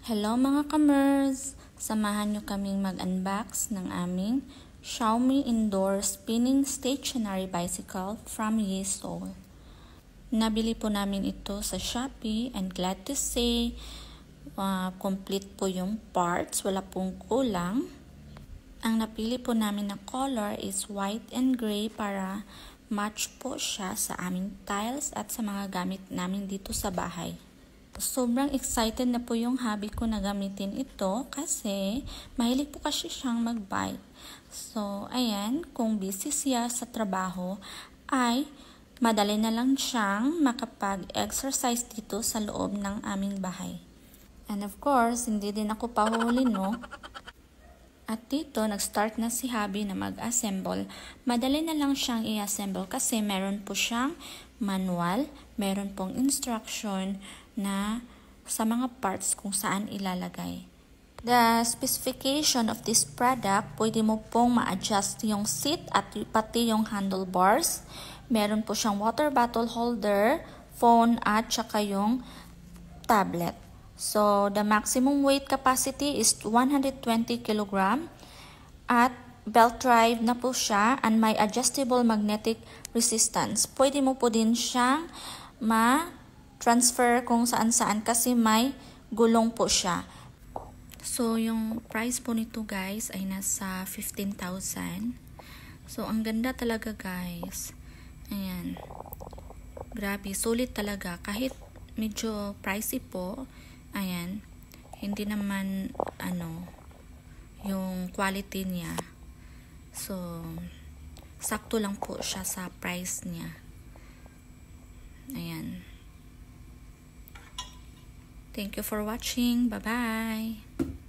Hello mga kamers! Samahan nyo kaming mag-unbox ng aming Xiaomi Indoor Spinning Stationary Bicycle from Yeesoul. Nabili po namin ito sa Shopee and glad to say complete po yung parts, wala pong kulang. Ang napili po namin na color is white and gray para match po siya sa aming tiles at sa mga gamit namin dito sa bahay. Sobrang excited na po yung hubby ko na gamitin ito kasi mahilig po kasi siyang mag-bike. So, ayan, kung busy siya sa trabaho ay madali na lang siyang makapag-exercise dito sa loob ng aming bahay. And of course, hindi din ako pahuli, no? At dito, nag-start na si hubby na mag-assemble. Madali na lang siyang i-assemble kasi meron po siyang manual, meron pong instruction na sa mga parts kung saan ilalagay. The specification of this product, pwede mo pong ma-adjust yung seat at pati yung handlebars. Meron po siyang water bottle holder, phone at saka yung tablet. So, the maximum weight capacity is 120 kg at belt drive na po siya and may adjustable magnetic resistance. Pwede mo po din siyang ma-transfer kung saan-saan kasi may gulong po siya. So, yung price po nito guys ay nasa 15,000. So, ang ganda talaga guys. Ayan. Grabe, sulit talaga. Kahit medyo pricey po, ayan, hindi naman yung quality niya. So, sakto lang po siya sa price niya. Ayan. Thank you for watching. Bye-bye.